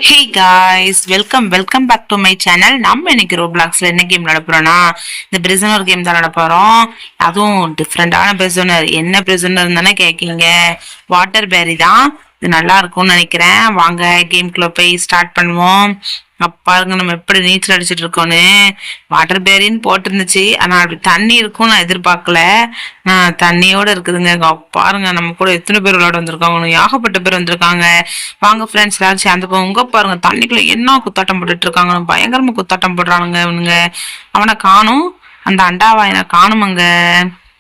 Hey guys, welcome back to my channel. நம்ம இன்னைக்கு ரோப்ளாக்ஸ்ல என்ன கேம் விளையாட போறோம்னா இந்த பிரிசனர் கேம் தான் விளையாட போறோம். அதுவும் டிஃப்ரெண்டான பிரிசனர். என்ன பிரிசனர் தானே கேட்கீங்க? வாட்டர் பேரி தான். இது நல்லா இருக்கும்னு நினைக்கிறேன். வாங்க கேம்குள்ள போய் ஸ்டார்ட் பண்ணுவோம். பாருங்க நம்ம எப்படி நீச்சல் அடிச்சிட்டு இருக்கோன்னு. வாட்டர் பேரின்னு போட்டிருந்துச்சு, ஆனா அப்படி தண்ணி இருக்கும் நான் எதிர்பார்க்கல. தண்ணியோட இருக்குதுங்க. பாருங்க நம்ம கூட எத்தனை பேர் விளையாட வந்திருக்காங்க, ஏகப்பட்ட பேர் வந்திருக்காங்க. வாங்க ஃப்ரெண்ட்ஸ் எல்லாரும் சேர்ந்து போவோம். உங்க பாருங்க தண்ணிக்குள்ள என்ன குத்தாட்டம் போட்டுட்டு இருக்காங்க, பயங்கரமா குத்தாட்டம் போடுறானுங்க இவனுங்க. அவனை காணும், அந்த அண்டாவாயனை காணுமங்க.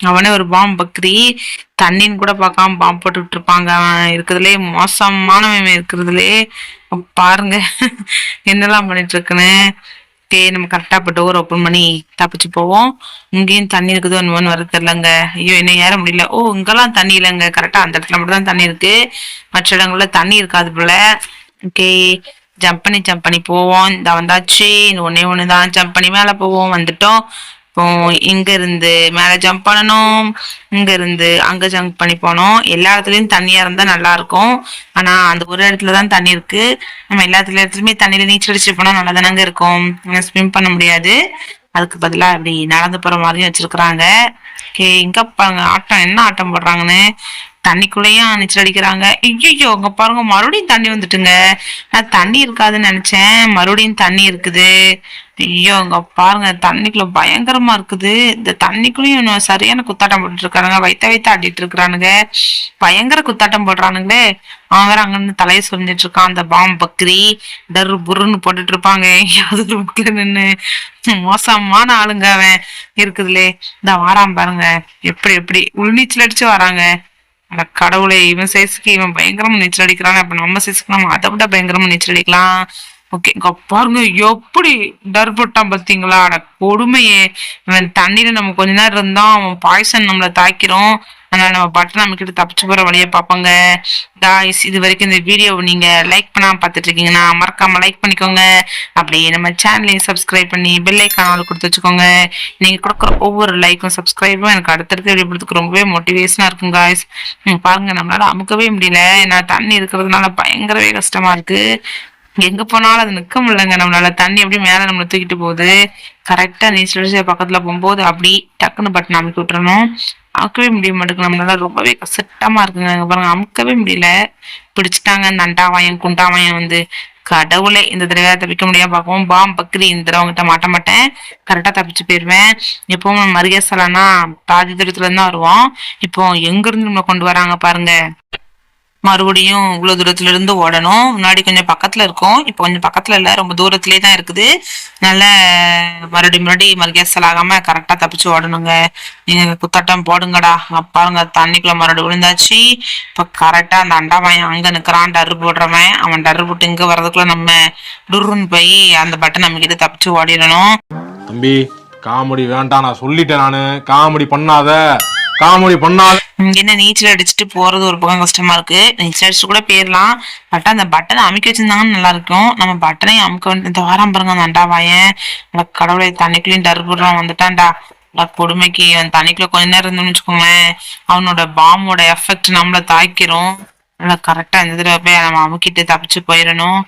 அவனே ஒரு பாம்பு பக்ரி, தண்ணின்னு கூட பார்க்காம பாம்பு போட்டுக்கிட்டு இருப்பாங்க. அவன் இருக்கிறதுலே மோசமானவன் இருக்கிறதுலே. பாருங்க என்னெல்லாம் பண்ணிட்டு இருக்குன்னு. நம்ம கரெக்டா இப்போ டோர் ஓப்பன் பண்ணி தப்பிச்சு போவோம். இங்கேயும் தண்ணி இருக்குது, ஒன்று வர தெரியலங்க. ஐயோ என்ன ஏற முடியல. ஓ இங்கெல்லாம் தண்ணி இல்லைங்க, கரெக்டா அந்த இடத்துல மட்டும் தான் தண்ணி இருக்கு, மற்ற இடங்கள்ல தண்ணி இருக்காது போல. ஓகே, ஜம்ப் பண்ணி போவோம். இந்த வந்தாச்சு, ஒன்னே ஒண்ணுதான். ஜம்ப் பண்ணி மேல போவோம். வந்துட்டோம். இப்போ இங்க இருந்து மேல ஜம்ப் பண்ணணும், இங்க இருந்து அங்க ஜம்ப் பண்ணி போனோம். எல்லா இடத்துலயும் தண்ணியா இருந்தா நல்லா இருக்கும். ஆனா அந்த ஒரு இடத்துலதான் தண்ணி இருக்கு. நம்ம இடத்துலயுமே தண்ணியில நீச்சல் அடிச்சு போனா நல்லா தானங்க இருக்கும். ஸ்விம் பண்ண முடியாது, அதுக்கு பதிலா இப்படி நடந்து போற மாதிரியும் வச்சிருக்கிறாங்க. ஓகே, இங்க பாருங்க ஆட்டம், என்ன ஆட்டம் போடுறாங்கன்னு. தண்ணிக்குள்ளேயும் நீச்சல் அடிக்கிறாங்க. ஐயோ இங்க பாருங்க மறுபடியும் தண்ணி வந்துட்டுங்க. நான் தண்ணி இருக்காதுன்னு நினைச்சேன், மறுபடியும் தண்ணி இருக்குது. ஐயோ இங்க பாருங்க தண்ணிக்குள்ள பயங்கரமா இருக்குது. இந்த தண்ணிக்குள்ளயும் இன்னும் சரியான குத்தாட்டம் போட்டுட்டு இருக்கானுங்க, வைத்த ஆடிட்டு இருக்கிறானுங்க. பயங்கர குத்தாட்டம் போடுறானுங்களே. அவன் வேற அங்கிருந்து தலையை சொல்லிட்டு இருக்கான். அந்த பாம்பு பக்ரி டரு புருன்னு போட்டுட்டு இருப்பாங்க எங்கேயாவது ஒரு புக்கில நின்று. மோசமான ஆளுங்க அவன் இருக்குதுலே. இந்த வாராம் பாருங்க, எப்படி எப்படி உள்நீச்சல் அடிச்சு வராங்க. அட கடவுளே, இவன் சைஸுக்கு இவன் பயங்கரமா நீச்சல் அடிக்கிறான். அப்ப நம்ம சைஸுக்கு நம்ம அதை விட பயங்கரமா நீச்சல் அடிக்கலாம். ஓகே, பாருங்க எப்படி டர் போட்டான் பாத்தீங்களா. அட கொடுமையே, இவன் தண்ணியில நம்ம கொஞ்ச நேரம் இருந்தா அவன் பாய்சன் நம்மளை தாக்கிறோம். அதனால நம்ம பட்டன் நமக்கிட்ட தப்பிச்சு போற வழியை பார்ப்போங்க. காய்ஸ், இது வரைக்கும் இந்த வீடியோவை நீங்க லைக் பண்ணாம பார்த்துட்டு இருக்கீங்கன்னா மறக்காம லைக் பண்ணிக்கோங்க. அப்படியே நம்ம சேனலையும் சப்ஸ்கிரைப் பண்ணி பெல் ஐக்கான கொடுத்து வச்சுக்கோங்க. நீங்க கொடுக்குற ஒவ்வொரு லைக்கும் சப்ஸ்கிரைபும் எனக்கு அடுத்தடுத்து வீடியோ கொடுத்துக்கு ரொம்பவே மோட்டிவேஷனா இருக்கும் காய்ஸ். பாருங்க நம்மளால அமுக்கவே முடியல, ஏன்னா தண்ணி இருக்கிறதுனால பயங்கரவே கஷ்டமா இருக்கு. எங்க போனாலும் அது நிக்க முடியலங்க நம்மளால. தண்ணி அப்படியே மேல நம்மளை தூக்கிட்டு போகுது. கரெக்டா நீச்சல் அடிச்சு பக்கத்துல போகும்போது அப்படி டக்குன்னு பட்டன் அமுக்கி விட்டுறணும். அமுக்கவே முடிய மாட்டேங்குது நம்மளால, ரொம்பவே கஷ்டமா இருக்குங்க. பாருங்க அமுக்கவே முடியல. பிடிச்சிட்டாங்க அந்த அண்டாவாயம் குண்டாவாயம் வந்து. கடவுளே, இந்த தடவை தப்பிக்க முடியாம பார்க்கவும். பக்ரி இந்த தடவை அவங்ககிட்ட மாட்ட மாட்டேன், கரெக்டா தப்பிச்சு போயிருவேன். எப்பவும் மரியாசலானா பாதி தூரத்துல இருந்து தான் வருவோம். இப்போ எங்க இருந்து நம்மளை கொண்டு வராங்க பாருங்க. மறுபடியும் இவ்வளவு தூரத்துல இருந்து ஓடணும். முன்னாடி கொஞ்சம் பக்கத்துல இருக்கும், இப்போ கொஞ்சம் பக்கத்துல இல்ல, ரொம்ப தூரத்திலே தான் இருக்குது. நல்ல மறுபடியும் மறுகேசல் ஆகாம கரெக்டா தப்பிச்சு ஓடணுங்க. நீங்க குத்தாட்டம் போடுங்கடா. பாருங்க தண்ணிக்குள்ள மறுபடியும் விழுந்தாச்சு. இப்ப கரெக்டா அந்த அண்டாவாயன் அங்க நிக்கிறான், டரு போடுறவன். அவன் டரு போட்டு இங்க வர்றதுக்குள்ள நம்ம டுருன்னு போய் அந்த பட்டன் நம்ம கிட்ட தப்பிச்சு ஓடிடணும். தம்பி காமெடி வேண்டாம், நான் சொல்லிட்டேன். நானு காமெடி பண்ணாத, காமெடி பண்ணாத. என்ன நீச்சல் அடிச்சுட்டு போறது ஒரு பக்கம் கஷ்டமா இருக்கு. நீச்சல் அடிச்சுட்டு கூட போயிடலாம், பட் அந்த பட்டனை அமுக்கி வச்சிருந்தாங்கன்னு நல்லா இருக்கும். நம்ம பட்டனையும் அமுக்க வேண்டிய வாரம் பாருங்க அந்த அண்டாவாயன். கடவுளை, தண்ணிக்குள்ளேயும் டர் போடுறான் வந்துட்டான்டா. கொடுமைக்கு அவன் தண்ணிக்குள்ள கொஞ்ச நேரம் இருந்தோம்னு வச்சுக்கோங்களேன், அவனோட பாம்போட எஃபெக்ட் நம்மள தாக்கிரும். நல்லா கரெக்டா இந்த தடவை போய் நம்ம அமுக்கிட்டு தப்பிச்சு போயிடணும்.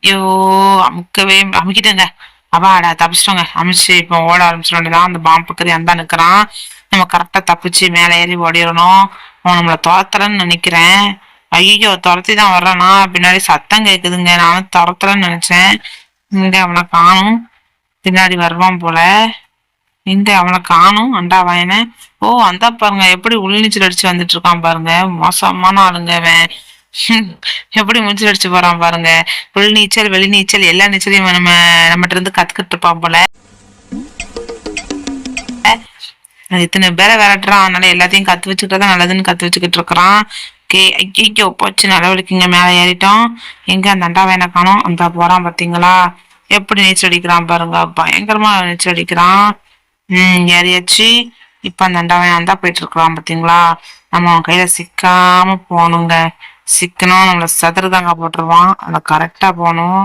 ஐயோ அமுக்கிட்டேங்க. அப்பாடா தப்பிச்சிட்டோங்க. அமிச்சு இப்போ ஓட ஆரம்பிச்சிட வேண்டியதான். அந்த பாம்பு பக்கரி அந்த நிக்கிறான். நம்ம கரெக்டா தப்பிச்சு மேலே ஏறி ஓடிடணும். அவன் நம்மளை துரத்துறன்னு நினைக்கிறேன். ஐயோ துரத்தி தான் வர்றானா, பின்னாடி சத்தம் கேக்குதுங்க. நானும் துரத்துறன்னு நினைச்சேன். இங்க அவனை காணும், பின்னாடி வருவான் போல. இங்க அவனை காணும் அண்டா வாயனை. ஓ அந்த பாருங்க எப்படி உள்நீச்சல் அடிச்சு வந்துட்டு இருக்கான் பாருங்க. மோசமான ஆளுங்க அவன். எப்படி மூச்சல் அடிச்சு போறான் பாருங்க. உள் நீச்சல் வெளி நீச்சல் எல்லா நீச்சலையும் நம்மகிட்ட இருந்து கத்துக்கிட்டு இருப்பான் போல. இத்தனை பேரை விரட்டுறான், அதனால எல்லாத்தையும் கத்து வச்சுக்கிட்டதான் நல்லதுன்னு கத்து வச்சுக்கிட்டு இருக்கிறான். ஓகே, ஐயோ போச்சு, நடவடிக்கைங்க மேலே ஏறிட்டோம். எங்க அந்த அண்டாவாயனை காணோம். அந்த போறான் பாத்தீங்களா, எப்படி நீச்சல் அடிக்கிறான் பாருங்க, பயங்கரமா நீச்சல் அடிக்கிறான். ஏறியாச்சு. இப்ப அந்த அண்டாவாயன் அந்த போயிட்டு இருக்கிறான் பாத்தீங்களா. நம்ம அவன் கையில சிக்காம போகணுங்க. சிக்கணும் நம்மள சதுரதாங்க போட்டுருவான். அதை கரெக்டா போகணும்.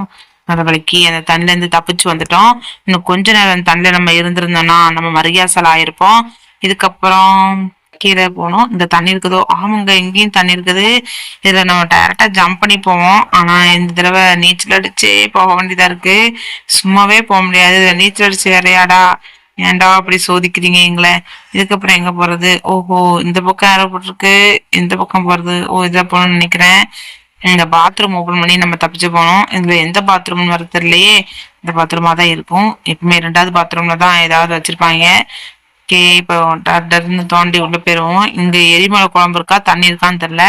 அந்த வலிக்கு அந்த தண்ணில இருந்து தப்பிச்சு வந்துட்டோம். இன்னும் கொஞ்ச நேரம் அந்த தண்ணில நம்ம இருந்திருந்தோம்னா நம்ம மரியாசல் ஆயிருப்போம். இதுக்கப்புறம் கீழே போகணும். இந்த தண்ணி இருக்குதோ, ஆமாங்க இங்கேயும் தண்ணி இருக்குது. இதுல நம்ம டைரக்டா ஜம்ப் பண்ணி போவோம். ஆனா இந்த தடவை நீச்சல் அடிச்சே போக வேண்டியதா இருக்கு. சும்மாவே போக முடியாது. இதுல நீச்சல் அடிச்சு வேறையாடா, ஏன்டா அப்படி சோதிக்கிறீங்க எங்களை. இதுக்கப்புறம் எங்க போறது? ஓஹோ, இந்த பக்கம் யாரோ போட்டிருக்கு, இந்த பக்கம் போறது. ஓ, இதை போகணும்னு நினைக்கிறேன். இந்த பாத்ரூம் ஓபன் பண்ணி நம்ம தப்பிச்சு போனோம். இதுல எந்த பாத்ரூம் வர தெரியலையே. இந்த பாத்ரூமா தான் இருக்கும். எப்பவுமே 2வது பாத்ரூம்ல தான் ஏதாவது வச்சிருப்பாங்க. ஓகே, இப்போ டர்ன்னு தோண்டி உள்ள போயிருவோம். இங்க எரிமலை குழம்பு இருக்கா, தண்ணி இருக்கான்னு தெரியல.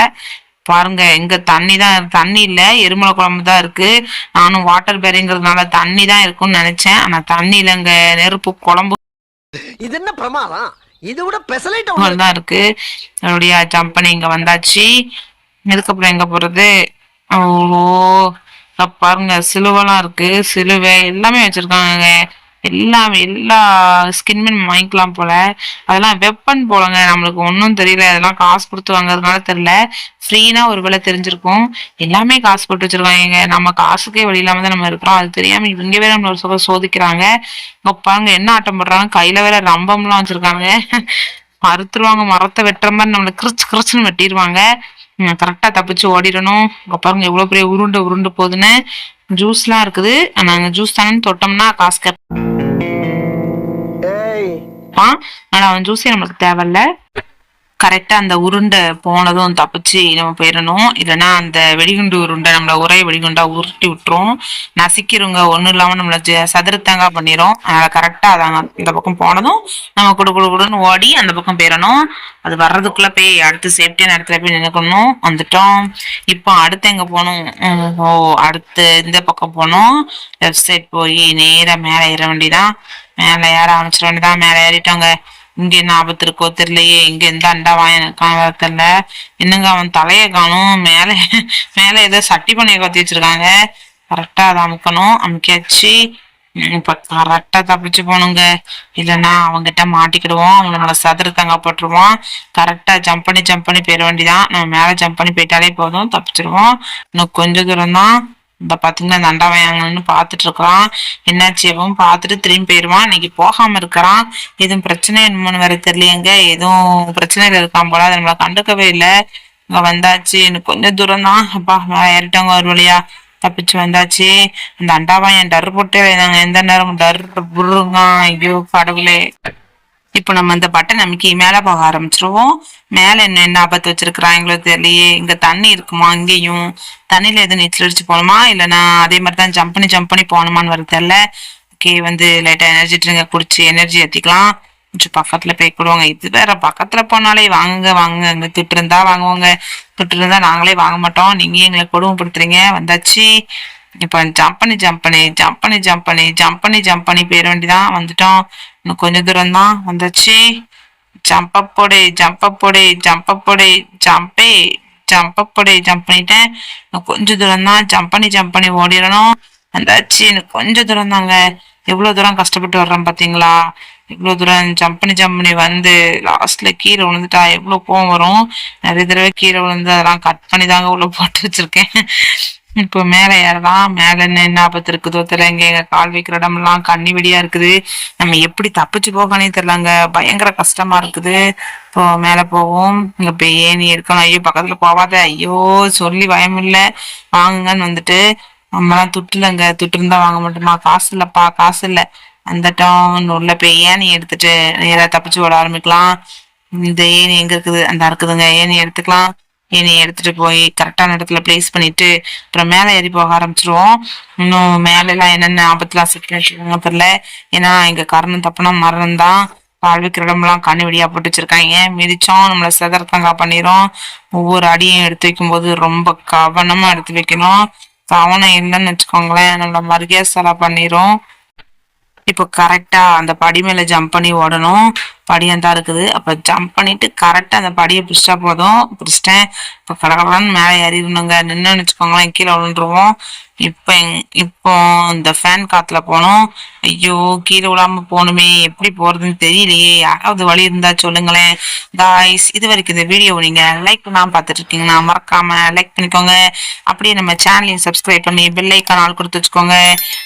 பாருங்க, இங்க தண்ணி இல்ல, எரிமலை குழம்பு தான் இருக்கு. நானும் வாட்டர் பேரிங்கிறதுனால தண்ணி தான் இருக்கும்னு நினைச்சேன். ஆனா தண்ணி இல்ல, இங்க நெருப்பு குழம்பு இது என்ன பிரமாதம்? இது விட பெசலைட் தான் இருக்கு. மறுபடியா ஜம்ப் பண்ணி இங்க வந்தாச்சு. இதுக்கப்புறம் எங்க போறது? ஓஹோ, பாருங்க சிலுவெல்லாம் இருக்கு. சிலுவை எல்லாமே வச்சிருக்காங்க. எல்லா ஸ்கின்மென் வாங்கிக்கலாம் போல. அதெல்லாம் வெப்பன் போலங்க. நம்மளுக்கு ஒன்றும் தெரியல. அதெல்லாம் காசு கொடுத்து வாங்குறதுனால தெரியல. ஃப்ரீனா ஒரு வேலை தெரிஞ்சிருக்கும். எல்லாமே காசு போட்டு வச்சிருக்காங்க. நம்ம காசுக்கே வழி இல்லாம தான் நம்ம இருக்கிறோம். அது தெரியாம இவங்க வேற நம்ம ஒரு சோதிக்கிறாங்க. இங்க பாருங்க என்ன ஆட்டம் போடுறாங்க. கையில வேற ரம்பம்லாம் வச்சிருக்காங்க. அறுத்துருவாங்க. மரத்தை வெட்டுற மாதிரி நம்மள கிரிச்சுன்னு வெட்டிடுவாங்க. கரெக்டா தப்பிச்சு ஓடிடணும். இங்க பாருங்க எவ்வளவு பெரிய உருண்டு போகுதுன்னு. ஜூஸ் எல்லாம் இருக்குது. நாங்க ஜூஸ் தானே தொட்டோம்னா காசு கேட்பான். ஆனா அவன் ஜூஸே நம்மளுக்கு தேவையில்ல. கரெக்டா அந்த உருண்டை போனதும் தப்பிச்சு நம்ம போயிடணும். இல்லைன்னா அந்த வெடிகுண்டு உருண்டை நம்மள ஒரே வெடிகுண்டா உருட்டி விட்டுரும். நசிக்கிறவங்க ஒண்ணும் இல்லாம நம்மள சதுரத்தங்கா பண்ணிரும். அதனால கரெக்டா அதாங்க இந்த பக்கம் போனதும் நம்ம குடுன்னு ஓடி அந்த பக்கம் போயிடணும். அது வர்றதுக்குள்ள போய் அடுத்து சேஃப்டியான இடத்துல போய் நினைக்கணும். வந்துட்டோம். இப்போ அடுத்து எங்க போகணும்? ஓ, அடுத்து இந்த பக்கம் போனோம். லெஃப்ட் சைட் போய் நேரா மேல ஏற வேண்டியதான். மேல ஏற ஆரம்பிச்சிட வேண்டியதான். மேல ஏறிட்டோங்க. இங்க என்ன ஆபத்து இருக்கோ தெரியலையே. இங்க எந்த அண்டாவாயன் தெரியல. என்னங்க அவன் தலைய காணும். மேல ஏதோ சட்டி பண்ணைய கத்தி வச்சிருக்காங்க. கரெக்டா அதை அமுக்கியாச்சு. இப்ப கரெக்டா தப்பிச்சு போகணுங்க. இல்லைன்னா அவங்கிட்ட மாட்டிக்கிடுவோம். அவன் நம்மளை சதுரத்தங்க போட்டுருவான். கரெக்டா ஜம்ப் பண்ணி போயிட வேண்டியதான். நம்ம மேல ஜம்ப் பண்ணி போயிட்டாலே போதும், தப்பிச்சிருவோம். இன்னும் கொஞ்ச தூரம் தான். இந்த பாத்தீங்கன்னா இந்த அண்டாவையாங்கன்னு பாத்துட்டு இருக்கிறான். என்னாச்சு எப்பவும் பாத்துட்டு திரும்பி போயிடுவான். இன்னைக்கு போகாம இருக்கிறான். எதுவும் பிரச்சனை என்னமோன்னு வேற தெரியலையங்க. எதுவும் பிரச்சனைகள் இருக்கான் போல. அதை நம்மள கண்டுக்கவே இல்லை. இங்க வந்தாச்சு. எனக்கு கொஞ்சம் தூரம் தான். அப்பா மேல ஏறிட்டவங்க ஒரு வழியா தப்பிச்சு வந்தாச்சு. அந்த அண்டாவாயன் டர் போட்டே நாங்க எந்த நேரம் டர் புருங்க. ஐயோ கடவுளே. இப்போ நம்ம இந்த பட்டன் அமைக்கி மேல போக ஆரம்பிச்சிருவோம். மேல என்ன ஆபத்து வச்சிருக்கிறாங்களோ தெரியலையே. இங்க தண்ணி இருக்குமா? இங்கேயும் தண்ணியில எதுவும் நீச்சல் அடிச்சு போகணுமா, இல்லைன்னா அதே மாதிரிதான் ஜம்ப் பண்ணி போகணுமான்னு வர தெரியல. ஓகே, வந்து லைட்டா எனர்ஜி ட்ரிங்க குடிச்சு எனர்ஜி ஏத்திக்கலாம். கொஞ்சம் பக்கத்துல போய்க்கிடுவாங்க. இது வேற பக்கத்துல போனாலே வாங்க இங்க திட்டு இருந்தா வாங்குவாங்க. திட்டு இருந்தா நாங்களே வாங்க மாட்டோம். நீங்க எங்களை கொடுமைப்படுத்துறீங்க. வந்தாச்சு. இப்ப ஜம்ப் பண்ணி போயிட வேண்டியதான். வந்துட்டோம். இன்னும் கொஞ்சம் தூரம் தான். வந்தாச்சு. ஜம்ப் பண்ணிட்டேன். கொஞ்சம் தூரம் தான். ஜம்ப் பண்ணி ஓடிடணும். வந்தாச்சு. எனக்கு கொஞ்சம் தூரம் தாங்க. எவ்வளவு தூரம் கஷ்டப்பட்டு வர்றோம் பாத்தீங்களா? இவ்வளவு தூரம் ஜம்ப் பண்ணி வந்து லாஸ்ட்ல கீழே விழுந்துட்டா எவ்வளவு கோவம் வரும். நிறைய தடவை கீழே விழுந்து அதெல்லாம் கட் பண்ணி தாங்க உள்ள போட்டு வச்சிருக்கேன். இப்போ மேல ஏறலாம். மேல என்ன ஆபத்து இருக்குதோ தெரியல. எங்க கால் வைக்கிற இடம்லாம் கண்ணி வெடியா இருக்குது. நம்ம எப்படி தப்பிச்சு போகனே தெரியலங்க. பயங்கர கஷ்டமா இருக்குது. இப்போ மேல போவோம். இங்க போய் ஏணி எடுக்கணும். ஐயோ பக்கத்துல போவாத. ஐயோ சொல்லி பயம் இல்ல. வாங்குங்கன்னு வந்துட்டு நம்மலாம் துட்டு இருந்தா வாங்க மாட்டோமா? காசு இல்லப்பா, காசு இல்ல. வந்துட்டோம். உள்ள போய் ஏணி எடுத்துட்டு நேரா தப்பிச்சு ஓட ஆரம்பிக்கலாம். இந்த ஏணி எங்க இருக்குது? அந்த இருக்குதுங்க. ஏணி எடுத்துக்கலாம். ஏணி எடுத்துட்டு போய் கரெக்டான இடத்துல பிளேஸ் பண்ணிட்டு அப்புறம் மேல ஏறி போக ஆரம்பிச்சிருவோம். இன்னும் மேல எல்லாம் என்னென்ன ஆபத்துலாம் சிக்கி தெரியல. ஏன்னா இங்க காரணம் தப்புனா மரம் தான். பால் வைக்கிற இடம்லாம் கண்ணி வெடியா போட்டு வச்சிருக்காங்க. மிதிச்சோம் நம்மள செதறத்தங்கா பண்ணிரும். ஒவ்வொரு அடியும் எடுத்து வைக்கும் போது ரொம்ப கவனமா எடுத்து வைக்கணும். கவனம் இல்லைன்னு வச்சுக்கோங்களேன், நம்மள மருகே செலா பண்ணிரும். இப்போ கரெக்டா அந்த படி மேல ஜம்ப் பண்ணி ஓடணும். படியான் தான் இருக்குது. அப்ப ஜம்ப் பண்ணிட்டு கரெக்டா அந்த படியை பிடிச்சிட்டா போதும். பிடிச்சிட்டேன். இப்போ கடகடன்னு மேலே ஏறிடணுங்க. நின்னு வச்சுக்கோங்களேன், கீழே விழுந்துருவோம். இப்போ இந்த ஃபேன் காத்துல போனோம். ஐயோ கீழே விழாம போகணுமே. எப்படி போறதுன்னு தெரியலையே. யாராவது வழி இருந்தா சொல்லுங்களேன் காய்ஸ். இது வரைக்கும் இந்த வீடியோ நீங்க லைக் பண்ணாம பார்த்துட்டு இருக்கீங்கன்னா மறக்காம லைக் பண்ணிக்கோங்க. அப்படியே நம்ம சேனலையும் சப்ஸ்கிரைப் பண்ணி பெல் ஐக்கான் ஆல் கொடுத்து வச்சுக்கோங்க.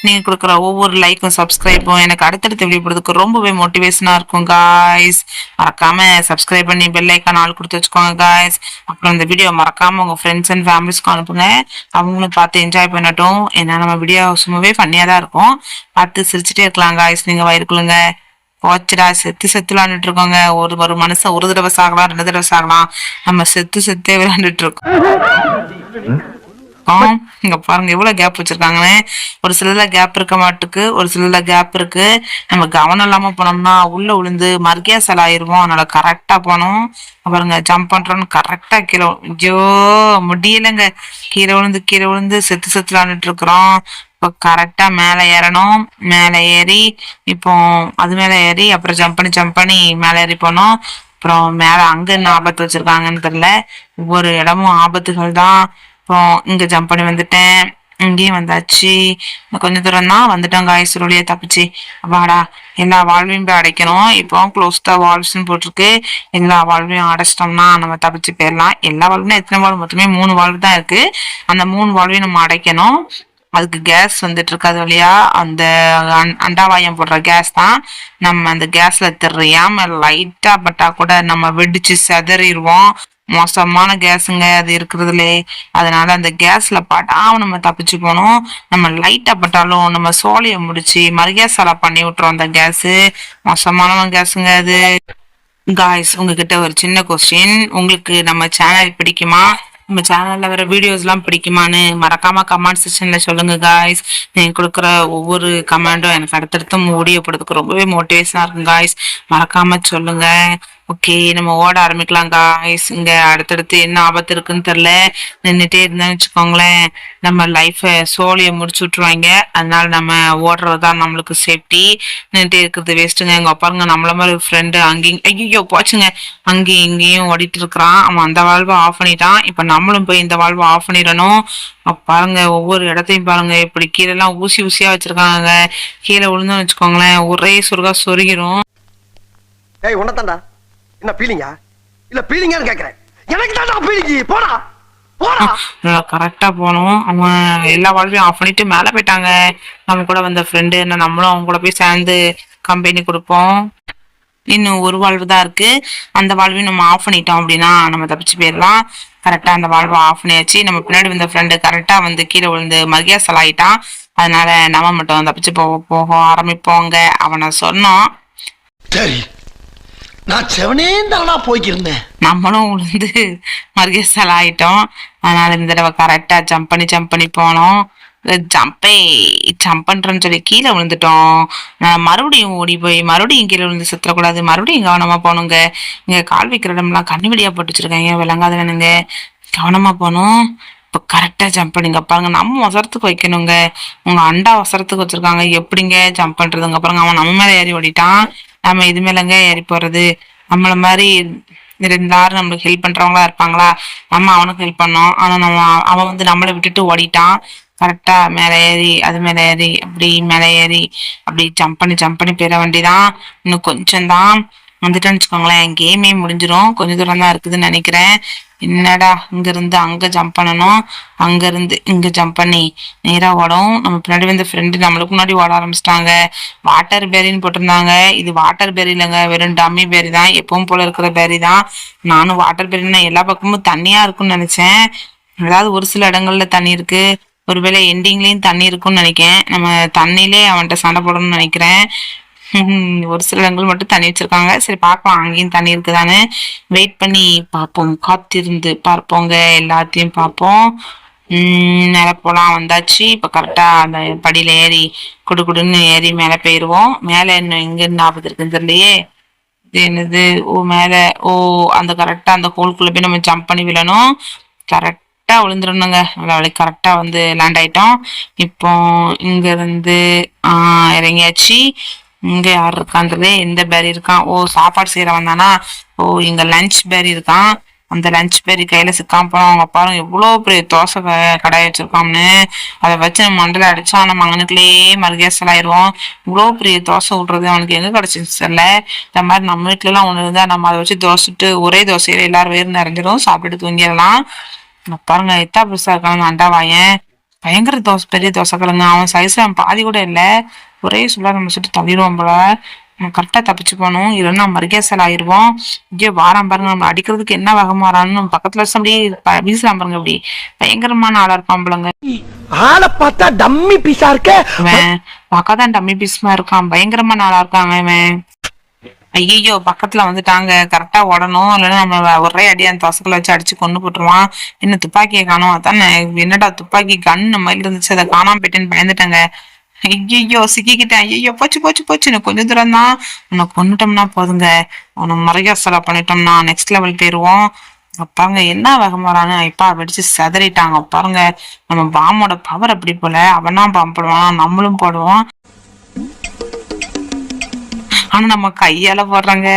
நீங்க கொடுக்குற ஒவ்வொரு லைக்கும் சப்ஸ்கிரைப்பும் எனக்கு அடுத்தடுத்த வீடியோ போடுறதுக்கு ரொம்பவே மோட்டிவேஷனா இருக்கும் காய். காய்ஸ். மறக்காம சப்ஸ்கிரைப் பண்ணி பெல் ஐக்கான் ஆல் கொடுத்து வச்சுக்கோங்க காய்ஸ். அப்புறம் இந்த வீடியோ மறக்காம உங்க ஃப்ரெண்ட்ஸ் அண்ட் ஃபேமிலிஸ்க்கு அனுப்புங்க. அவங்களும் பார்த்து என்ஜாய் பண்ணட்டும். ஏன்னா நம்ம வீடியோ சும்மாவே ஃபன்னியா தான் இருக்கும். பார்த்து சிரிச்சுட்டே இருக்கலாம் காய்ஸ். நீங்க வயிறுக்குள்ளுங்க போச்சுடா செத்து விளையாண்டுட்டு இருக்கோங்க. ஒரு மனுஷன் ஒரு தடவை சாகலாம், 2 தடவை சாகலாம். நம்ம செத்தே விளையாண்டுட்டு இருக்கோம். இங்க பாருங்க எவ்வளவு கேப் வச்சிருக்காங்கன்னு. ஒரு சிலர்ல கேப் இருக்க மாட்டுக்கு, ஒரு சிலர்ல கேப் இருக்கு. நம்ம கவனம் இல்லாம போனோம்னா உள்ள விழுந்து மர்கியா செல் ஆயிருவோம். அதனால கரெக்டா போனோம். பாருங்க ஜம்ப் பண்றோம்னு கரெக்டா கீழே. ஐயோ முடியலங்க. கீழே விழுந்து செத்து விளையாண்டுட்டு இருக்கிறோம். இப்போ கரெக்டா மேல ஏறணும். மேல ஏறி இப்போ அது மேல ஏறி அப்புறம் ஜம்ப் பண்ணி மேல ஏறி போனோம். அப்புறம் மேல அங்க என்ன ஆபத்து வச்சிருக்காங்கன்னு தெரியல. ஒவ்வொரு இடமும் ஆபத்துகள் தான். இப்போ இங்க ஜம்ப் பண்ணி வந்துட்டேன். இங்கேயும் வந்தாச்சு. கொஞ்ச தூரம் தான் வந்துட்டோம் காய்ஸ். வழியா தப்பிச்சு வாடா. எல்லா வாழ்வையும் போய் அடைக்கணும். இப்போ க்ளோஸ் த வால்வ்ஸ்ன்னு போட்டிருக்கு. எல்லா வாழ்வையும் அடைச்சிட்டோம்னா நம்ம தப்பிச்சு போயிடலாம். எல்லா வாழ்வுமே எத்தனை வாழ்வு? மொத்தமே 3 வாழ்வு தான் இருக்கு. அந்த 3 வாழ்வையும் நம்ம அடைக்கணும். அதுக்கு கேஸ் வந்துட்டு இருக்கு. அது வழியா அந்த அண்டாவாயம் போடுற கேஸ் தான். நம்ம அந்த கேஸ்ல தெரியாம லைட்டா பட்டா கூட நம்ம வெடிச்சு செதறிடுவோம். மோசமான கேஸுங்க அது இருக்கிறதுலே. அதனால அந்த கேஸ்ல பட்டாம நம்ம தப்பிச்சு போனோம். நம்ம லைட்டா பட்டாலும் நம்ம சோழிய முடிச்சு மறுகேசாலா பண்ணி விட்டுறோம். அந்த கேஸ் மோசமான கேஸுங்க அது. காய்ஸ் உங்ககிட்ட ஒரு சின்ன கொஸ்டின். உங்களுக்கு நம்ம சேனல் பிடிக்குமா? நம்ம சேனல்ல வர வீடியோஸ் எல்லாம் பிடிக்குமான்னு மறக்காம கமெண்ட் செக்ஷன்ல சொல்லுங்க காய்ஸ். நீங்க கொடுக்குற ஒவ்வொரு கமெண்டும் எனக்கு அடுத்தடுத்து வீடியோ போடுறதுக்கு ரொம்பவே மோட்டிவேஷனா இருக்கும் காய்ஸ். மறக்காம சொல்லுங்க. ஓகே நம்ம ஓட ஆரம்பிக்கலாம் காய்ஸ். இங்க அடுத்தடுத்து என்ன ஆபத்து இருக்குன்னு தெரியல. நின்றுட்டே இருந்தேன்னு வச்சுக்கோங்களேன், நம்ம லைஃப சோழிய முடிச்சு விட்டுருவாங்க. அதனால நம்ம ஓடுறதுதான் நம்மளுக்கு சேஃப்டி. நின்றுட்டே இருக்கிறது வேஸ்ட்டுங்க. இங்க பாருங்க நம்மள மாதிரி ஒரு ஃப்ரெண்டு அங்கேயும் ஐயோ போச்சுங்க. அங்கேயும் இங்கேயும் ஓடிட்டு இருக்கிறான். அவன் அந்த வாழ்வை ஆஃப் பண்ணிட்டான். இப்ப நம்மளும் போய் இந்த வாழ்வை ஆஃப் பண்ணிடணும். பாருங்க ஒவ்வொரு இடத்தையும் பாருங்க. இப்படி கீழே எல்லாம் ஊசியா வச்சிருக்காங்க. கீழே விழுந்தோம்னு வச்சுக்கோங்களேன் ஒரே சுருகா சொருகிரும். ஏய் உன்னதான்டா என்ன பீலிங்கா? இல்ல பீலிங்கான்னு கேக்குறேன். எனக்கு தான்டா பீலிங்கி. போடா போடா. கரெக்டா போனோம். அவன் எல்லா வாழ்வையும் ஆஃப் பண்ணிட்டு மேல போயிட்டாங்க. நம்ம கூட வந்த ஃப்ரெண்டு. நம்மளும் அவங்க கூட போய் சேர்ந்து கம்பெனி கொடுப்போம். இன்னும் ஒரு வாழ்வு தான் இருக்கு. அந்த வாழ்வையும் நம்ம ஆஃப் பண்ணிட்டோம் அப்படின்னா நம்ம தப்பிச்சு போயிடலாம். கரெக்டா அந்த வாழ்வை ஆஃப் பண்ணியாச்சு. நம்ம பின்னாடி வந்த ஃப்ரெண்டு கரெக்டா வந்து கீழே விழுந்து மர்கியா செல் ஆயிட்டான். அதனால நம்ம மட்டும் தப்பிச்சு போக ஆரம்பிப்போங்க. அவனை சொன்னோம். சரி நான் செவனேந்தானா போய்க்கிருந்தேன். நம்மளும் விழுந்து மர்கியா செல் ஆயிட்டோம். அதனால இந்த தடவை கரெக்டா ஜம்ப் பண்ணி போனோம். ஜம்ப் பண்றேன்னு சொல்லி கீழே விழுந்துட்டோம். மறுபடியும் ஓடி போய் மறுபடியும் கீழே விழுந்து சுத்தக்கூடாது. மறுபடியும் கவனமா போகணுங்க. இங்க கால் வைக்கிற இடம்லாம் கண்ணுவெடியா போட்டு வச்சிருக்காங்க. விளங்காத வேணுங்க. கவனமா போகணும். இப்போ கரெக்டா ஜம்ப் பண்ணுங்க. பாருங்க நம்ம அவசரத்துக்கு வைக்கணுங்க. உங்க அண்டா அவசரத்துக்கு வச்சிருக்காங்க. எப்படிங்க ஜம்ப் பண்றதுங்க? பாருங்க அவன் நம்ம மேல ஏறி ஓடிட்டான். நம்ம இது மேலங்க ஏறி போறது? நம்மள மாதிரி எல்லாரும் நம்மளுக்கு ஹெல்ப் பண்றவங்களா இருப்பாங்களா? நம்ம அவனுக்கு ஹெல்ப் பண்ணோம். ஆனா அவன் வந்து நம்மளை விட்டுட்டு ஓடிட்டான். கரெக்டா மேல ஏறி அது மேல ஏறி அப்படி மேல ஏறி அப்படி ஜம்ப் பண்ணி போயிட வேண்டிதான். இன்னும் கொஞ்சம் தான் வந்துட்டோன்னு வச்சுக்கோங்களேன். கேமே முடிஞ்சிடும். கொஞ்சம் தூரம் தான் இருக்குதுன்னு நினைக்கிறேன். என்னடா இங்க இருந்து அங்க ஜம்ப் பண்ணணும், அங்க இருந்து இங்க ஜம்ப் பண்ணி நேரா ஓடும். நம்ம பின்னாடி வந்த ஃப்ரெண்டு நம்மளுக்கு முன்னாடி ஓட ஆரம்பிச்சிட்டாங்க. வாட்டர் பேரின்னு போட்டிருந்தாங்க. இது வாட்டர் பேரி இல்லைங்க, வெறும் டம்மி பேரி தான். எப்பவும் போல இருக்கிற பேரி தான். நானும் வாட்டர் பேரின்னா எல்லா பக்கமும் தண்ணியா இருக்கும்னு நினைச்சேன். ஏதாவது ஒரு சில இடங்கள்ல தண்ணி இருக்கு. ஒருவேளை எண்டிங்லயும் தண்ணி இருக்கும்னு நினைக்கிறேன். நம்ம தண்ணியிலே அவன்கிட்ட சண்டை போடணும்னு நினைக்கிறேன். ஒரு சில இடங்கள் மட்டும் தண்ணி வச்சிருக்காங்க. சரி பார்க்கலாம் அங்கேயும் தண்ணி இருக்குதானு வெயிட் பண்ணி பார்ப்போம். காத்திருந்து பார்ப்போங்க. எல்லாத்தையும் பார்ப்போம். மேல போலாம். வந்தாச்சு. இப்ப கரெக்டா அந்த படியில ஏறி குடுன்னு ஏறி மேல போயிருவோம். மேல இன்னும் எங்க இருந்து ஆபத்து இருக்குன்னு தெரியலையே. இது என்னது? ஓ மேல. ஓ அந்த கரெக்டா அந்த ஹோல்குள்ள போய் நம்ம ஜம்ப் பண்ணி விழணும். கரெக்டா விழுந்துடணுங்க. கரெக்டா வந்து லேண்ட் ஆயிட்டோம். இப்போ இங்க இருந்து இறங்கியாச்சு. இங்க யார் இருக்கான்றதே எந்த பேரி இருக்கான்? ஓ சாப்பாடு செய்யறவன் தானா? ஓ இங்க லஞ்ச் பேரி இருக்கான். அந்த லஞ்ச் பேரி கையில சிக்காம போனோம். அவங்க பாருங்க எவ்வளவு பெரிய தோசை கடாய் வச்சிருக்கோம்னு. அதை வச்சு நம்ம மண்டல அடிச்சா நம்ம அங்கனுக்குள்ளேயே மறுகேசல் ஆயிடுவோம். இவ்வளவு பெரிய தோசை விடுறது அவனுக்கு எங்க கிடைச்சிச்சு தெரியல. இந்த மாதிரி நம்ம வீட்டுல எல்லாம் ஒண்ணு இருந்தா நம்ம அதை வச்சு தோசைட்டு ஒரே தோசையில எல்லாரும் வேறு நிறைஞ்சிடும். சாப்பிட்டு தூங்கிடலாம். பாருங்க எத்தா பெருசா இருக்காங்க அண்டாவாயன். பயங்கர தோசை, பெரிய தோசை கிழங்கு. அவன் சைஸ்ல பாதி கூட இல்லை. ஒரே சுள்ளா நம்ம சுட்டு தள்ளிடுவோம் போல. நம்ம கரெக்டா தப்பிச்சு போகணும், இல்லைன்னா மரியாசல் ஆயிருவோம். ஐயோ வாரம் பாருங்க, நம்ம அடிக்கிறதுக்கு என்ன வகை மாறான்னு நம்ம பக்கத்துல வச்சு அப்படியே வீசலாம் பாருங்க. அப்படி பயங்கரமான ஆளா இருப்பான் போலங்க. ஆளை பார்த்தா டம்மி பீஸா இருக்க. இவன் பக்காதான் டம்மி பீஸ்மா இருக்கான், பயங்கரமான ஆளா இருக்காங்க இவன். ஐயோ பக்கத்துல வந்துட்டாங்க, கரெக்டா ஓடணும், இல்லைன்னா நம்ம ஒரே அடி அந்த தொசக்கல வச்சு அடிச்சு கொண்டு போட்டுருவான். இன்னும் துப்பாக்கியை காணோம், அதான் என்னடா துப்பாக்கி கன் நம்ம இருந்துச்சு, அதை காணாம போயிட்டேன்னு பயந்துட்டேங்க. ஐயோ சிக்கிக்கிட்டேன், ஐயோ போச்சு போச்சு போச்சு, எனக்கு கொஞ்சம் தூரம் தான், உன்னை கொண்டுட்டோம்னா போதுங்க, உன்னை முறையா செலவு பண்ணிட்டோம்னா நெக்ஸ்ட் லெவல் போயிருவோம். பாருங்க என்ன வகமாறான்னு இப்பா வெடிச்சு செதறிட்டாங்க பாருங்க. நம்ம பாம்போட பவர் அப்படி போல, அவனா பாம்பு போடுவான், நம்மளும் போடுவோம். ஆனா நம்ம கையால போடுறாங்க,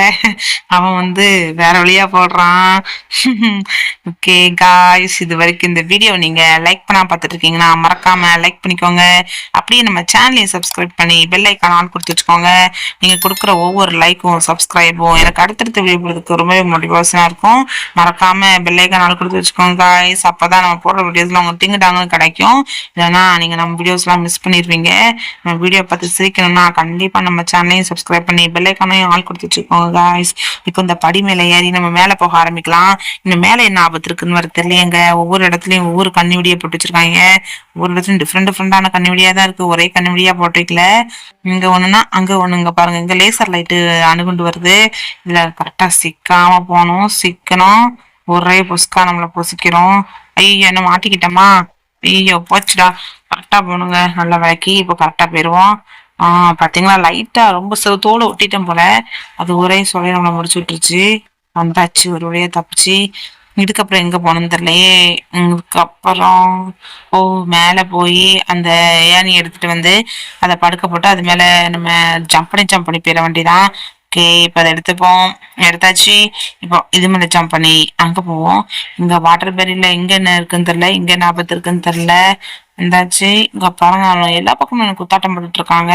அவன் வேற வழியா போடுறான். ஓகே காய்ஸ், இது வரைக்கும் இந்த வீடியோ நீங்க லைக் பண்ணா பார்த்துட்டு இருக்கீங்கன்னா மறக்காம லைக் பண்ணிக்கோங்க. அப்படியே நம்ம சேனலையும் சப்ஸ்கிரைப் பண்ணி பெல் ஐக்கான் ஆன் கொடுத்து வச்சுக்கோங்க. நீங்க கொடுக்குற ஒவ்வொரு லைக்கும் சப்ஸ்கிரைபும் எனக்கு அடுத்தடுத்த வீடியோ போடுறதுக்கு ரொம்பவே மோட்டிவேஷனா இருக்கும். மறக்காம பெல் ஐக்கான் ஆன் கொடுத்து வச்சுக்கோங்க காய்ஸ். அப்பதான் நம்ம போடுற வீடியோஸ்ல உங்களுக்கு டிங்கு கிடைக்கும். இல்லைன்னா நீங்க நம்ம வீடியோஸ் எல்லாம் மிஸ் பண்ணிருவீங்க. நம்ம வீடியோ பார்த்து சிரிக்கணும்னா கண்டிப்பா நம்ம சேனலையும் சப்ஸ்கிரைப் பண்ணி பெல் ஐக்கானையும் ஆள் கொடுத்து வச்சுக்கோங்க காய்ஸ். இப்போ இந்த படி மேல ஏறி நம்ம மேல போக ஆரம்பிக்கலாம். இன்னும் மேல என்ன ஆபத்து இருக்குன்னு வர தெரியலையங்க. ஒவ்வொரு இடத்துலயும் ஒவ்வொரு கண்ணி வெடியா போட்டு வச்சிருக்காங்க. ஒவ்வொரு இடத்துலயும் டிஃப்ரெண்டான கண்ணி வெடியா தான் இருக்கு, ஒரே கண்ணி வெடியா போட்டுக்கல. இங்க ஒண்ணுன்னா அங்க ஒண்ணுங்க பாருங்க, இங்க லேசர் லைட்டு அணுகுண்டு வருது. இதுல கரெக்டா சிக்காம போகணும், சிக்கணும், ஒரே பொசுக்கா நம்மள பொசிக்கிறோம். ஐயோ என்ன மாட்டிக்கிட்டோமா, ஐயோ போச்சுடா. கரெக்டா போகணுங்க, நல்லா விளக்கி இப்போ கரெக்டா போயிருவோம். பாத்தீங்களா லைட்டா ரொம்ப தோலை ஒட்டிட்டோம் போல, அது ஒரே சொல்ல நம்மளை முடிச்சு விட்டுருச்சு. வந்தாச்சு, ஒரு வழியா தப்பிச்சு. இதுக்கப்புறம் எங்க போனோம்னு தெரியலையே. இதுக்கப்புறம் மேல போய் அந்த ஏணி எடுத்துட்டு அதை படுக்க போட்டு அது மேல நம்ம ஜம்ப் பண்ணி போயிட வேண்டியதான். ஓகே இப்ப அதை எடுத்துப்போம், எடுத்தாச்சு. இப்போ இது மேல ஜம்ப் பண்ணி அங்க போவோம். இங்க வாட்டர் பேரியில இங்க என்ன இருக்குன்னு தெரியல, இங்க என்ன ஆபத்து இருக்குன்னு தெரியல. இருந்தாச்சு. இங்க பாருங்க எல்லா பக்கமும் எனக்கு குத்தாட்டம் போட்டுட்டு இருக்காங்க.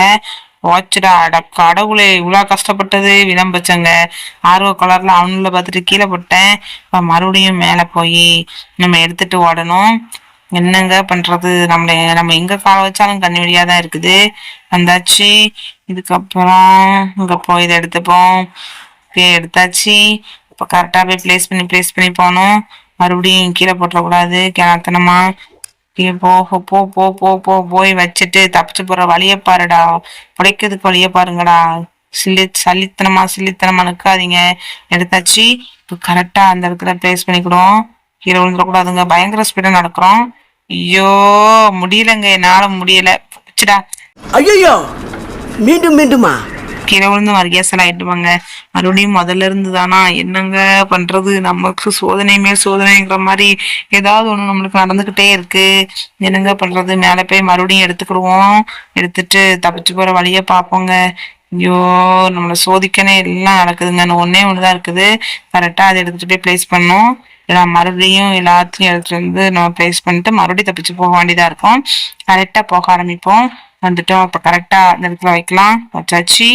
போச்சுடா, அட கடவுளே, இவ்வளவு கஷ்டப்பட்டது விளம்பச்சங்க. ஆர்வ கலர்ல அவனுல பார்த்துட்டு கீழே போட்டேன். இப்ப மறுபடியும் மேல போய் நம்ம எடுத்துட்டு ஓடணும். என்னங்க பண்றது, நம்ம எங்க கால வச்சாலும் கண்ணி வழியாதான் இருக்குது. வந்தாச்சு. இதுக்கப்புறம் இங்க போய் இதை எடுத்துப்போம். எடுத்தாச்சு. இப்ப கரெக்டா போய் பிளேஸ் பண்ணி போகணும். மறுபடியும் கீழே போட்டக்கூடாது கிணத்தனமா. போ போ போ போ போ போய் வச்சுட்டு தப்பிச்சு போற வழிய பாருடா, புடைக்கிறதுக்கு வழிய பாருங்கடா. சில்லித்தனமா நிற்காதீங்க. எடுத்தாச்சு. இப்போ கரெக்டா அந்த இடத்துல பிளேஸ் பண்ணிக்கிடுவோம். கீழே விழுந்துடக்கூடாதுங்க, பயங்கர ஸ்பீடா நடக்கிறோம். ஐயோ முடியலங்க, என்னால முடியல, போச்சுடா. ஐயோ மீண்டும் மீண்டுமா கீழே விழுந்து மரியாசல் ஆயிட்டுவாங்க. மறுபடியும் முதல்ல இருந்து தானா, என்னங்க பண்றது, நமக்கு சோதனை மேல் சோதனைங்கிற மாதிரி ஏதாவது ஒண்ணு நம்மளுக்கு நடந்துகிட்டே இருக்கு. என்னங்க பண்றது, மேல போய் மறுபடியும் எடுத்துக்கிடுவோம். எடுத்துட்டு தப்பிச்சு போற வழிய பாப்போங்க. ஐயோ நம்மளை சோதிக்கனே எல்லாம் நடக்குதுங்க. ஒண்ணுதான் இருக்குது, கரெக்டா அதை எடுத்துட்டு போய் பிளேஸ் பண்ணோம். மறுபடியும் எல்லாத்தையும் எடுத்துட்டு நம்ம பிளேஸ் பண்ணிட்டு மறுபடியும் தப்பிச்சு போக வேண்டியதா இருக்கும். கரெக்டா போக ஆரம்பிப்போம். வந்துட்டோம். இப்ப கரெக்டா அந்த இடத்துல வைக்கலாம், வச்சாச்சு.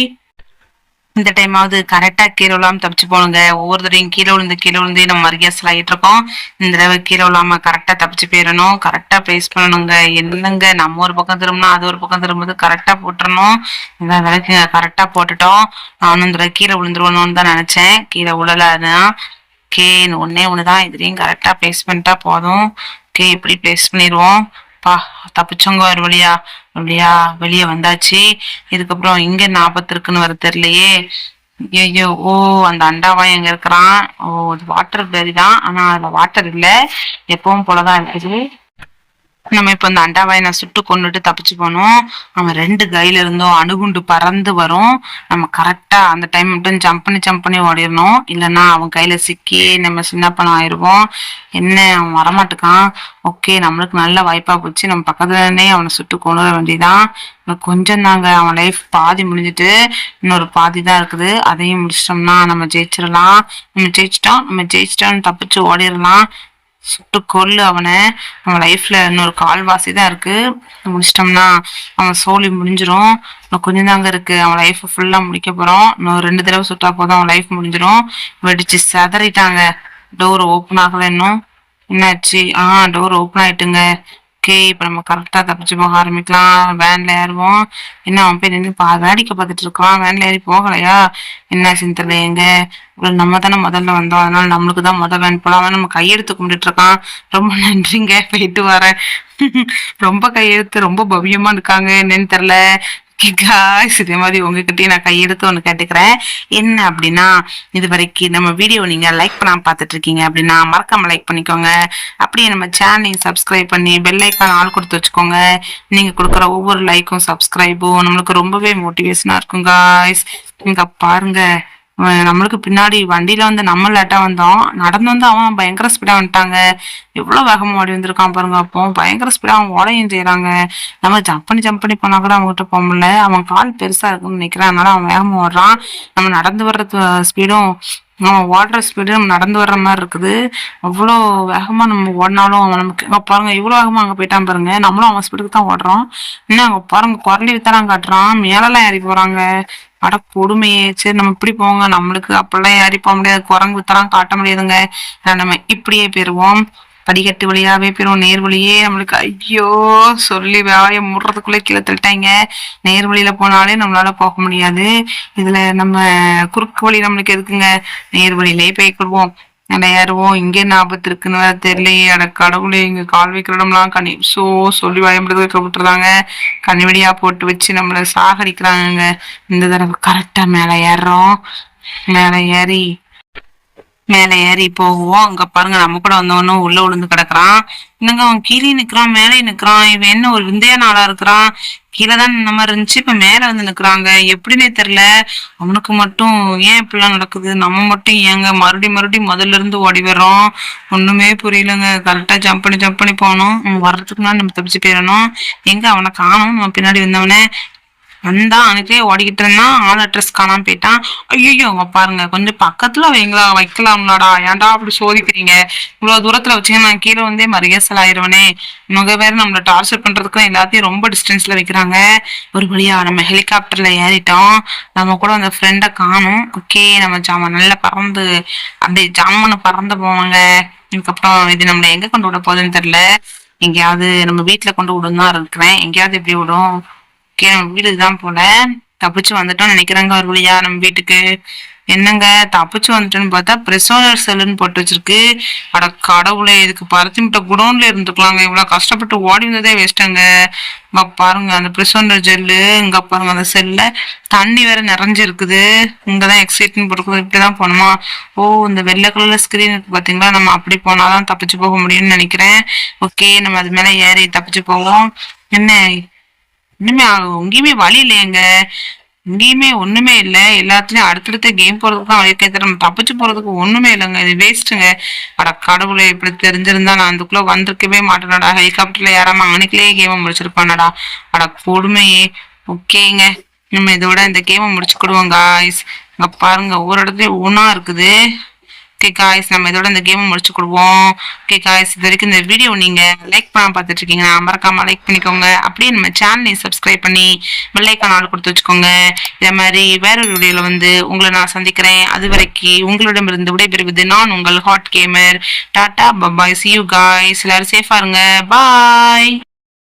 இந்த டைமாவது கரெக்டா கீழே விழாம தப்பிச்சு போனுங்க. ஒவ்வொரு தடையும் கீழே விழுந்து நம்ம மரியாசல் ஆகிட்டு இருக்கோம். இந்த தடவை கீழே விழாம கரெக்டா தப்பிச்சு போயிடணும், கரெக்டா பிளேஸ் பண்ணணுங்க. என்னங்க நம்ம ஒரு பக்கம் திரும்பினா அது ஒரு பக்கம் திரும்புது, கரெக்டா போட்டுறணும். இந்த விளக்கு கரெக்டா போட்டுட்டோம். நானும் இந்த தடவை கீழே விழுந்துருவணும்னு தான் நினைச்சேன், கீழே விழலான்னா. ஓகே ஒண்ணுதான், இதுலயும் கரெக்டா பிளேஸ் பண்ணிட்டா போதும். ஓகே இப்படி பிளேஸ் பண்ணிடுவோம். தப்பிச்சவங்க ஒரு வழியா வெளியே வந்தாச்சு. இதுக்கப்புறம் இங்க என்ன ஆபத்து இருக்குன்னு வர தெரியலையே. ஐயோ அந்த அண்டாவாய் எங்க இருக்கிறான். இது வாட்டர் பேரி தான், ஆனா அதுல வாட்டர் இல்ல, எப்பவும் போலதான் இருக்குது. நம்ம இப்ப இந்த அண்டாவாயை நான் சுட்டு கொண்டுட்டு தப்பிச்சு போனோம். அவன் 2 கையில இருந்தும் அணுகுண்டு பறந்து வரும். நம்ம கரெக்டா அந்த டைம் மட்டும் ஜம்ப் பண்ணி ஓடிடணும், இல்லைன்னா அவன் கையில சிக்கி நம்ம சின்ன பணம் ஆயிடுவோம். என்ன அவன் வரமாட்டுக்கான். ஓகே நம்மளுக்கு நல்ல வாய்ப்பா போச்சு, நம்ம பக்கத்துலனே அவனை சுட்டு கொண்டு வர வேண்டியதான். கொஞ்சம் தாங்க, அவன் லைஃப் பாதி முடிஞ்சிட்டு இன்னொரு பாதி தான் இருக்குது. அதையும் முடிச்சிட்டோம்னா நம்ம ஜெயிச்சிடலாம். நம்ம ஜெயிச்சிட்டோம்னு தப்பிச்சு ஓடிடலாம். சுட்டு கொல்லு அவனை. அவன் லைஃப்ல இன்னொரு கால்வாசி தான் இருக்கு, முடிச்சிட்டோம்னா அவன் சோழி முடிஞ்சிரும். இன்னும் கொஞ்சம் தாங்க இருக்கு, அவன் லைஃப் ஃபுல்லா முடிக்க போறோம். இன்னும் 2 தடவை சுட்டா போதும் அவன் லைஃப் முடிஞ்சிரும். வெடிச்சு செதறிட்டாங்க. டோர் ஓப்பன் ஆகல இன்னும். என்னாச்சு, டோர் ஓப்பன் ஆயிட்டுங்க. ஓகே, இப்போ நம்ம கரெக்டா தப்பிச்சு போக ஆரம்பிக்கலாம். வேன்ல ஏறுவோம். என்ன அவன் போய் நின்று வேடிக்கை பார்த்துட்டு இருக்கான். வேன்ல ஏறி போகலையா? என்னாச்சுன்னு தெரியல. எங்க நம்ம தானே முதல்ல வந்தோம், அதனால நம்மளுக்கு தான் முதல் வேன் போலாம். அவன் நம்ம கையெடுத்து கும்பிட்டு இருக்கான். ரொம்ப நன்றிங்க, போயிட்டு வரேன். ரொம்ப கையெழுத்து ரொம்ப பவ்யமா இருக்காங்க, என்னன்னு தெரியல. காய்ஸ், இதே மாதிரி உங்ககிட்டயும் நான் கையெடுத்து ஒன்று கேட்டுக்கிறேன். என்ன அப்படின்னா, இது வரைக்கும் நம்ம வீடியோ நீங்க லைக் பண்ணாம பார்த்துட்டு இருக்கீங்க அப்படின்னா மறக்காம லைக் பண்ணிக்கோங்க. அப்படியே நம்ம சேனலையும் சப்ஸ்கிரைப் பண்ணி பெல் ஐக்கான் ஆள் கொடுத்து வச்சுக்கோங்க. நீங்க கொடுக்குற ஒவ்வொரு லைக்கும் சப்ஸ்கிரைபும் நம்மளுக்கு ரொம்பவே மோட்டிவேஷனா இருக்கும் காய்ஸ். இங்க பாருங்க, நம்மளுக்கு பின்னாடி வண்டியில வந்து நம்ம லேட்டா வந்தோம், நடந்து வந்து அவன் பயங்கர ஸ்பீடா வந்துட்டாங்க. எவ்வளவு வேகமா ஓடி வந்திருக்கான் பாருங்க. அப்போ பயங்கர ஸ்பீடா அவன் ஓடையும் செய்யறாங்க. நம்ம ஜம்ப் பண்ணி போனா கூட அவங்ககிட்ட போக முடியல. அவன் கால் பெருசா இருக்குன்னு நினைக்கிறான், அதனால அவன் வேகமா ஓடுறான். நம்ம நடந்து வர்ற ஸ்பீடும் அவன் ஓடுற ஸ்பீடு நம்ம நடந்து வர்ற மாதிரி இருக்குது. அவ்வளோ வேகமா நம்ம ஓடினாலும் அவன் நமக்கு அங்க பாருங்க, இவ்வளவு வேகமா அங்க போயிட்டான் பாருங்க. நம்மளும் அவன் ஸ்பீடுக்கு தான் ஓடுறோம். இன்னும் அங்க பாருங்க, குரலி வித்தெல்லாம் காட்டுறான். மேலெல்லாம் ஏறி போறாங்க. அட கொடுமையே. சரி, நம்ம இப்படி போங்க, நம்மளுக்கு அப்படிலாம் ஏறி போக முடியாது, குரங்கு வித்தெல்லாம் காட்ட முடியாதுங்க. நம்ம இப்படியே போயிருவோம். படிக்கட்டு வழியாவே போயிரும். நேர் வழியே நம்மளுக்கு, ஐயோ சொல்லி வேலையை முடுறதுக்குள்ளே கீழே தள்ளிட்டாங்க. நேர் வழியில போனாலே நம்மளால போக முடியாது. இதுல நம்ம குறுக்கு வழி நம்மளுக்கு எதுக்குங்க, நேர் வழியிலே போய்க்கிடுவோம். நல்லா ஏறுவோம். இங்கே என்ன ஆபத்து இருக்குன்னு வேற தெரியலையே. அட கடவுளே, இங்க கால் வைக்கிற இடம்லாம் சொல்லி பயன்படுத்த வைக்க விட்டுறாங்க. கண்ணிவெடியா போட்டு வச்சு நம்மள சாகடிக்கிறாங்க. இந்த தடவை கரெக்டா மேல ஏறி போகுவோம். அங்க பாருங்க, நம்ம கூட வந்தவனும் உள்ள விழுந்து கிடக்குறான். இன்னங்க அவன் கீழே நிக்கிறான், மேலே நிக்கிறான். இவன் என்ன ஒரு விந்தைய நாளா இருக்கிறான். கீழே தான் இந்த மாதிரி இருந்துச்சு, இப்ப மேல வந்து நிக்கிறாங்க. எப்படின்னே தெரியல. அவனுக்கு மட்டும் ஏன் இப்படிலாம் நடக்குது, நம்ம மட்டும் ஏங்க மறுபடியும் முதல்ல இருந்து ஓடி வர்றோம். ஒண்ணுமே புரியலங்க. கரெக்டா ஜம்ப் பண்ணி போகணும். வர்றதுக்கு முன்னாடி நம்ம தப்பிச்சு போயிடணும். எங்க அவனை காணோம். நம்ம பின்னாடி வந்தவனே வந்தான், அனுப்பே ஓடிக்கிட்டு இருந்தான். ஆள் அட்ரஸ் காணாம போயிட்டான். ஐயோ, அவங்க பாருங்க, கொஞ்சம் பக்கத்துல வைக்கலாம்லாடா, ஏன்டா அப்படி சோதிக்கிறீங்க? இவ்வளவு தூரத்துல வச்சுங்க, நான் கீழே வந்தே மரியாசல் ஆயிருவனே. இவங்க வேற நம்மள டார்ச்சர் பண்றதுக்கு எல்லாத்தையும் ரொம்ப டிஸ்டன்ஸ்ல வைக்கிறாங்க. ஒரு வழியா நம்ம ஹெலிகாப்டர்ல ஏறிட்டோம். நம்ம கூட அந்த ஃப்ரெண்டை காணும். ஓகே, நம்ம நல்லா பறந்து அப்படியே ஜாமன்னு பறந்து போவாங்க. இதுக்கப்புறம் இது நம்மள எங்க கொண்டு விட போகுதுன்னு தெரியல. எங்கேயாவது நம்ம வீட்டுல கொண்டு விடும் தான் இருக்கிறேன். எங்கேயாவது எப்படி விடும்? நம்ம வீடுதான் போல. தப்பிச்சு வந்துட்டோம்னு நினைக்கிறாங்க ஒரு வழியா நம்ம வீட்டுக்கு. என்னங்க தப்பிச்சு வந்துட்டோன்னு பார்த்தா பிரிசோனர் செல்லுன்னு போட்டு வச்சிருக்கு. அட கடவுளே, இதுக்கு பருத்தி முட்டை குடோன்ல இருந்துக்கலாங்க. இவ்வளவு கஷ்டப்பட்டு ஓடி வந்ததே வேஸ்ட்டுங்க. பாருங்க அந்த பிரிசோனர் ஜெல்லு. இங்க பாருங்க அந்த செல்ல தண்ணி வேற நிறைஞ்சிருக்குது. இங்கதான் எக்ஸைட்னு போட்டுருக்குது. இப்படிதான் போனோமா? ஓ, இந்த வெள்ளை கலர்ல ஸ்கிரீன் இருக்கு பாத்தீங்களா? நம்ம அப்படி போனாதான் தப்பிச்சு போக முடியும்னு நினைக்கிறேன். ஓகே, நம்ம அது மேல ஏறி தப்பிச்சு போவோம். என்ன இன்னுமே எங்கேயுமே வழி இல்லையங்க. எங்கேயுமே ஒண்ணுமே இல்லை. எல்லாத்துலயும் அடுத்தடுத்த கேம் போறதுக்கு தான் வழி கேட்க, நம்ம தப்பிச்சு போறதுக்கு ஒண்ணுமே இல்லைங்க. இது வேஸ்ட்டுங்க. அட கடவுளை, இப்படி தெரிஞ்சிருந்தா நான் அதுக்குள்ள வந்திருக்கவே மாட்டேனடா. ஹெலிகாப்டர்ல ஏறாம அன்னைக்குள்ளே கேமை முடிச்சிருப்பானடா. அட கொடுமையே. ஓகேங்க, நம்ம இதோட இந்த கேமை முடிச்சுக்கிடுவோம் காய்ஸ். இங்க பாருங்க, ஒவ்வொரு இடத்துலயும் ஒவ்வொன்னா இருக்குது. ஓகே காய்ஸ், நம்ம இதோட இந்த கேமை முடிச்சு கொடுவோம். ஓகே காய்ஸ், இது வரைக்கும் இந்த வீடியோ நீங்க லைக் பண்ண பார்த்துட்டு இருக்கீங்கன்னா மறக்காம லைக் பண்ணிக்கோங்க. அப்படியே நம்ம சேனலையும் சப்ஸ்கிரைப் பண்ணி பெல் ஐகான் ஆல் கொடுத்து வச்சுக்கோங்க. இதே மாதிரி வேற ஒரு வீடியோல வந்து உங்களை நான் சந்திக்கிறேன். அது வரைக்கும் உங்களிடமிருந்து விடைபெறுவது நான் உங்கள் hot gamer. Tata bye bye, see you guys. எல்லாரும் சேஃபா இருங்க. பாய்.